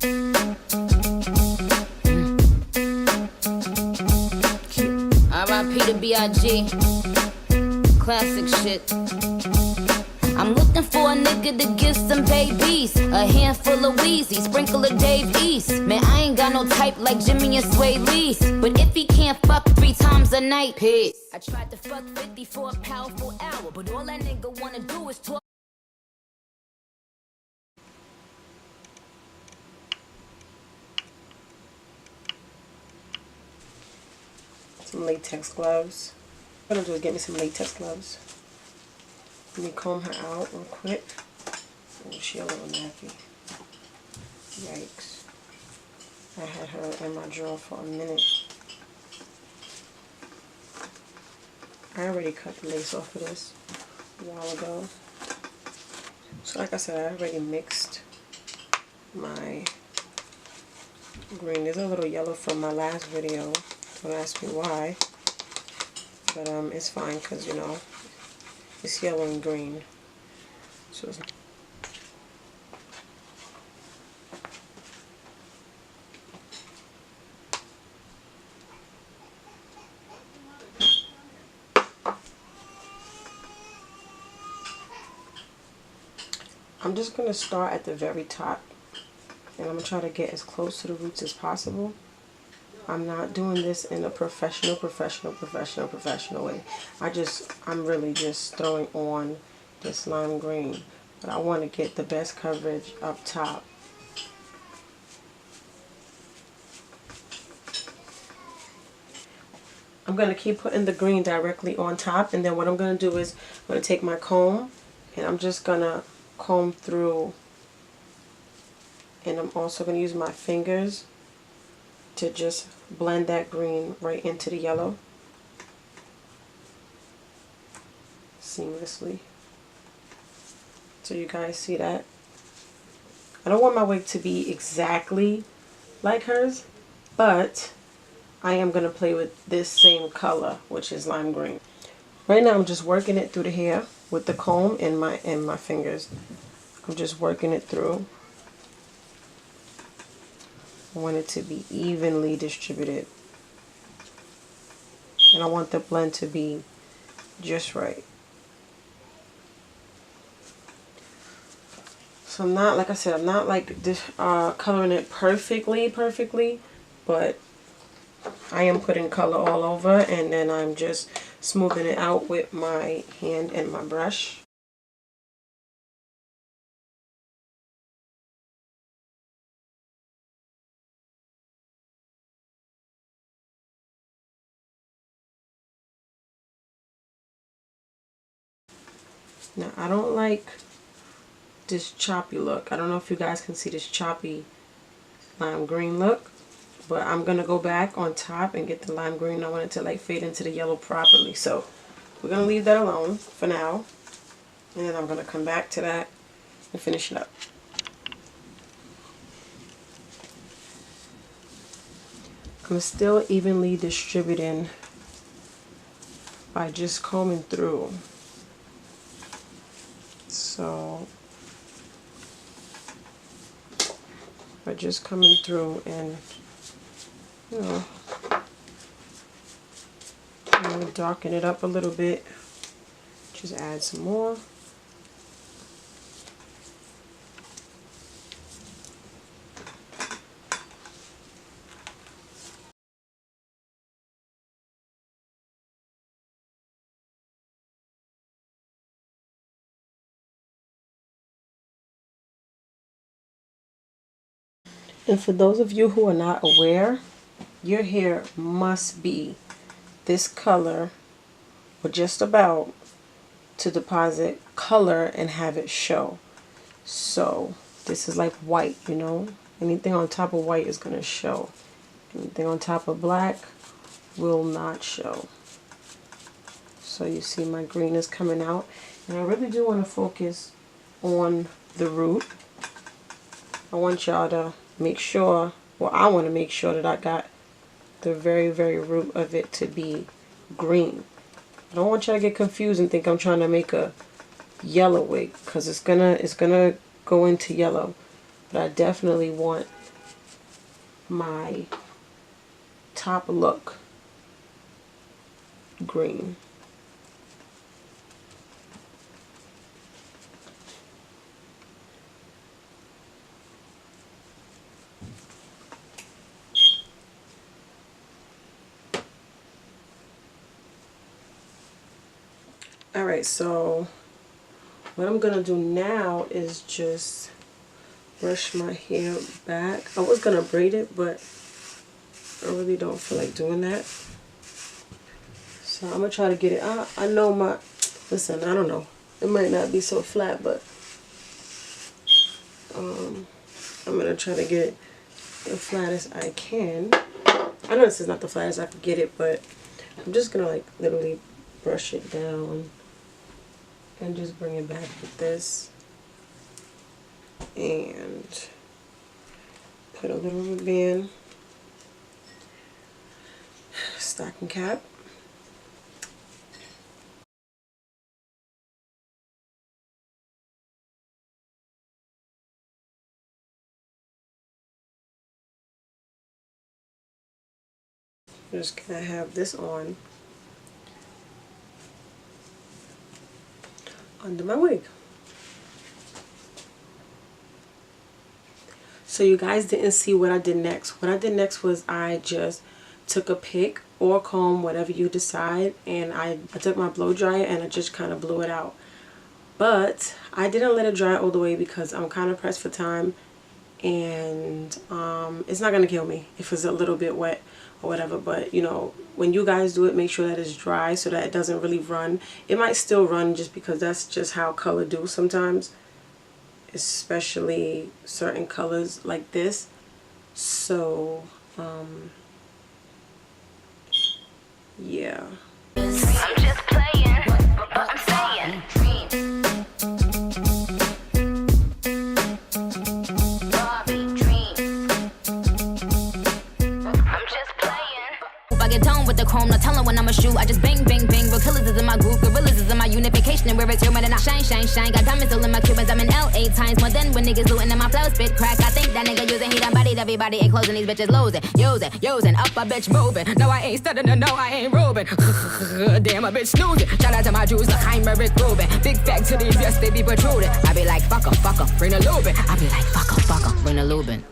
R.I.P. to B.I.G. Classic shit. I'm looking for a nigga to give some babies, a handful of Wheezy, sprinkle of Dave East. Man, I ain't got no type like Jimmy and Sway Lee's, but if he can't fuck 3 times a night, peace. I tried to fuck 50 for a powerful hour, but all that nigga wanna do is talk. Some latex gloves. What I'm gonna do is get me some latex gloves. Let me comb her out real quick. Oh, she a little nappy. Yikes. I had her in my drawer for a minute. I already cut the lace off of this a while ago. So like I said, I already mixed my green. There's a little yellow from my last video. Don't ask me why. But it's fine because, you know, it's yellow and green. So it's I'm just going to start at the very top, and I'm going to try to get as close to the roots as possible. I'm not doing this in a professional way. I'm really just throwing on this lime green, but I want to get the best coverage up top. I'm going to keep putting the green directly on top, and then what I'm going to do is I'm going to take my comb, and I'm just going to comb through, and I'm also going to use my fingers to just blend that green right into the yellow seamlessly. So you guys see that? I don't want my wig to be exactly like hers, but I am going to play with this same color, which is lime green. Right now I'm just working it through the hair with the comb and my fingers. I'm just working it through. I want it to be evenly distributed, and I want the blend to be just right. So I'm not, like I said, I'm not like this coloring it perfectly, but I am putting color all over, and then I'm just smoothing it out with my hand and my brush. Now, I don't like this choppy look. I don't know if you guys can see this choppy lime green look, but I'm going to go back on top and get the lime green. I want it to like fade into the yellow properly. So we're going to leave that alone for now, and then I'm going to come back to that and finish it up. I'm still evenly distributing by just combing through. So by just coming through and, you know, darken it up a little bit, just add some more. And for those of you who are not aware, your hair must be this color or just about to deposit color and have it show. So this is like white, you know. Anything on top of white is going to show. Anything on top of black will not show. So you see my green is coming out. And I really do want to focus on the root. I want y'all to make sure, well, I want to make sure that I got the very root of it to be green. I don't want y'all to get confused and think I'm trying to make a yellow wig, because it's gonna go into yellow. But I definitely want my top look green. Alright, so what I'm gonna do now is just brush my hair back. I was gonna braid it, but I really don't feel like doing that. So I'm gonna try to get it. I know my, listen, I don't know. It might not be so flat, but I'm gonna try to get it the flattest I can. I know this is not the flattest I could get it, but I'm just gonna like literally brush it down and just bring it back with this and put a little ribbon, stocking cap. I'm just gonna have this on under my wig. So you guys didn't see what I did next. What I did next was I just took a pick or comb, whatever you decide, and I took my blow dryer and I just kind of blew it out. But I didn't let it dry all the way because I'm kind of pressed for time, and it's not gonna kill me if it's a little bit wet or whatever. But you know, when you guys do it, make sure that it's dry so that it doesn't really run. It might still run just because that's just how color do sometimes, especially certain colors like this. So yeah. I'm just playing, but I'm saying. Barbie dream. I'm just playing. If I get done with the chrome, no telling when I'ma shoot. I just bang, bang, bang. Real killers is in my group, gorillas is in my unification, and where it's human and I shine, shine, shine. Got diamonds all in my Cubans. I'm in LA times more than when niggas looting and my flow spit crack. I think that nigga using, he done bodied everybody ain't closing these bitches losing, using up a bitch moving. No, I ain't stuttering, no, I ain't roving. Damn, a bitch snoozing. Shout out to my Jews, look, I'm Eric Rubin. Big factories, yes, they be protruding. I be like, fuck 'em, bring the lubin. I be like, fuck 'em, bring the lubin.